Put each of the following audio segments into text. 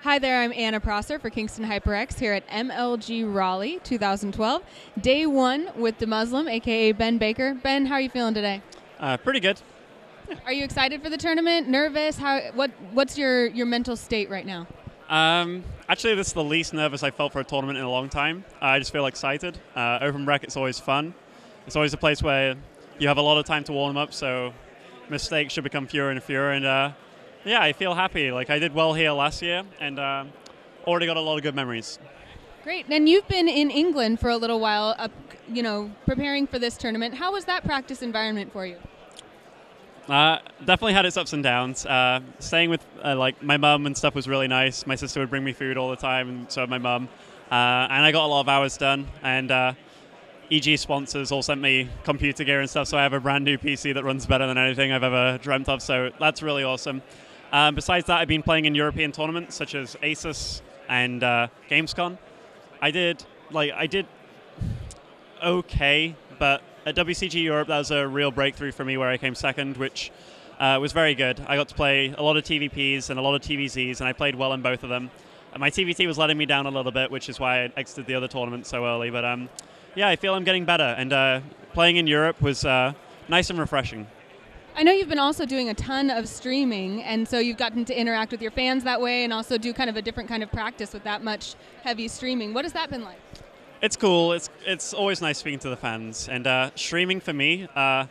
Hi there, I'm Anna Prosser for Kingston HyperX here at MLG Raleigh 2012. Day one with DeMusliM, aka Ben Baker. Ben, how are you feeling today? Pretty good. Are you excited for the tournament? Nervous? What's your mental state right now? Actually, this is the least nervous I felt for a tournament in a long time. I just feel excited. Open bracket's always fun. It's always a place where you have a lot of time to warm up, so mistakes should become fewer and fewer. And yeah, I feel happy. Like, I did well here last year, and already got a lot of good memories. Great. And you've been in England for a little while, preparing for this tournament. How was that practice environment for you? Definitely had its ups and downs. Staying with like my mum and stuff was really nice. My sister would bring me food all the time, and so did my mum. And I got a lot of hours done. And EG sponsors all sent me computer gear and stuff, so I have a brand new PC that runs better than anything I've ever dreamt of. So that's really awesome. Besides that, I've been playing in European tournaments such as ASUS and Gamescom. I did okay, but at WCG Europe, that was a real breakthrough for me where I came second, which was very good. I got to play a lot of TVPs and a lot of TVZs, and I played well in both of them. And my TVT was letting me down a little bit, which is why I exited the other tournament so early. But yeah, I feel I'm getting better, and playing in Europe was nice and refreshing. I know you've been also doing a ton of streaming, and so you've gotten to interact with your fans that way and also do kind of a different kind of practice with that much heavy streaming. What has that been like? It's cool. It's always nice speaking to the fans. And streaming for me, I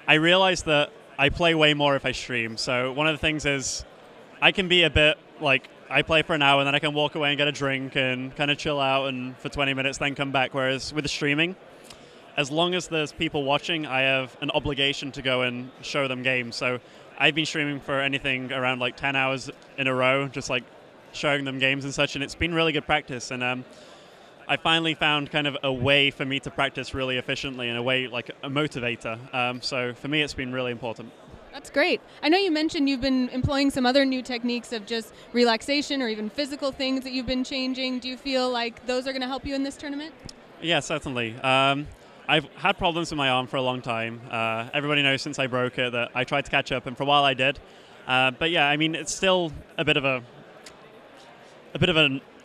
realize that I play way more if I stream. So one of the things is I can be a bit like, I play for an hour and then I can walk away and get a drink and kind of chill out and for 20 minutes then come back. Whereas with the streaming, as long as there's people watching, I have an obligation to go and show them games. So I've been streaming for anything around like 10 hours in a row, just like showing them games and such. And it's been really good practice. And I finally found kind of a way for me to practice really efficiently in a way like a motivator. So for me, it's been really important. That's great. I know you mentioned you've been employing some other new techniques of just relaxation or even physical things that you've been changing. Do you feel like those are going to help you in this tournament? Yeah, certainly. I've had problems with my arm for a long time. Everybody knows since I broke it that I tried to catch up, and for a while I did. But yeah, I mean, it's still a bit of a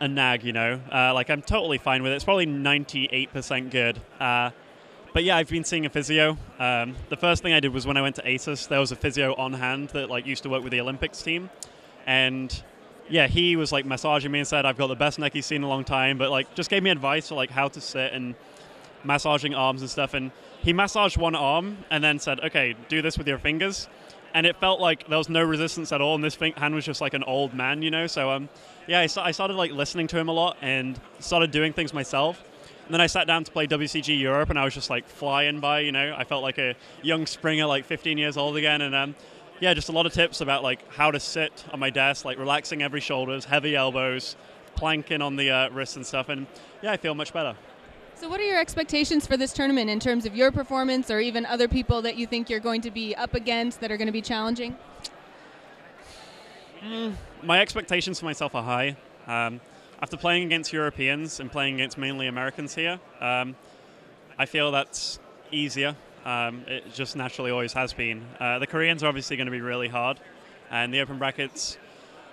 nag, you know. Like, I'm totally fine with it. It's probably 98% good. But yeah, I've been seeing a physio. The first thing I did was when I went to ASUS, there was a physio on hand that like used to work with the Olympics team. And yeah, he was like massaging me and said, I've got the best neck he's seen in a long time, but like just gave me advice for like how to sit and massaging arms and stuff. And he massaged one arm and then said, okay, do this with your fingers. And it felt like there was no resistance at all, and this hand was just like an old man, you know. So yeah, I started like listening to him a lot and started doing things myself. And then I sat down to play WCG Europe, and I was just like flying by, you know. I felt like a young Springer, like 15 years old again. And yeah, just a lot of tips about like how to sit on my desk, like relaxing every shoulders, heavy elbows, planking on the wrists and stuff. And yeah, I feel much better. So what are your expectations for this tournament in terms of your performance or even other people that you think you're going to be up against that are going to be challenging? My expectations for myself are high. After playing against Europeans and playing against mainly Americans here, I feel that's easier. It just naturally always has been. The Koreans are obviously going to be really hard, and the open brackets,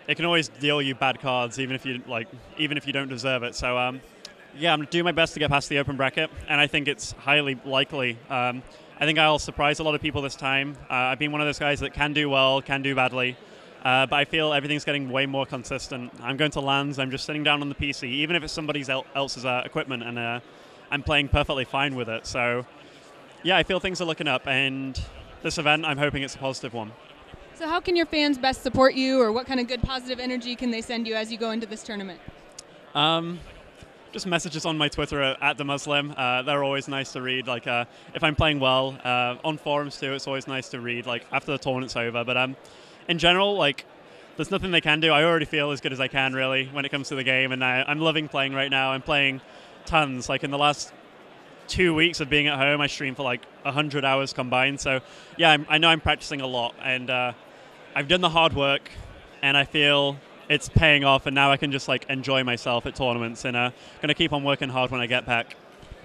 it can always deal you bad cards even if you don't deserve it. So yeah, I'm doing my best to get past the open bracket, and I think it's highly likely. I think I'll surprise a lot of people this time. I've been one of those guys that can do well, can do badly. But I feel everything's getting way more consistent. I'm going to LANs, I'm just sitting down on the PC, even if it's somebody else's equipment, and I'm playing perfectly fine with it. So, yeah, I feel things are looking up, and this event, I'm hoping it's a positive one. So how can your fans best support you, or what kind of good positive energy can they send you as you go into this tournament? Just messages on my Twitter at DeMusliM. They're always nice to read. Like, if I'm playing well, on forums too, it's always nice to read, like, after the tournament's over. But in general, like, there's nothing they can do. I already feel as good as I can, really, when it comes to the game, and I'm loving playing right now. I'm playing tons. Like, in the last 2 weeks of being at home, I streamed for like 100 hours combined. So, yeah, I know I'm practicing a lot, and I've done the hard work, and I feel it's paying off, and now I can just like enjoy myself at tournaments, and going to keep on working hard when I get back.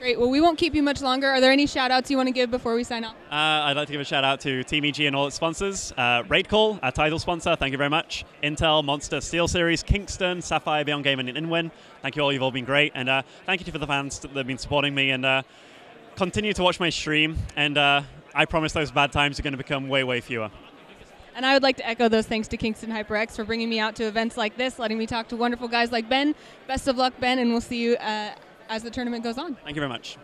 Great. Well, we won't keep you much longer. Are there any shout-outs you want to give before we sign off? I'd like to give a shout out to Team EG and all its sponsors. Raidcall, our title sponsor, thank you very much. Intel, Monster, Steel Series, Kingston, Sapphire, Beyond Gaming, and Inwin. Thank you all, you've all been great. And thank you for the fans that have been supporting me. And continue to watch my stream. And I promise those bad times are going to become way, way fewer. And I would like to echo those thanks to Kingston HyperX for bringing me out to events like this, letting me talk to wonderful guys like Ben. Best of luck, Ben, and we'll see you as the tournament goes on. Thank you very much.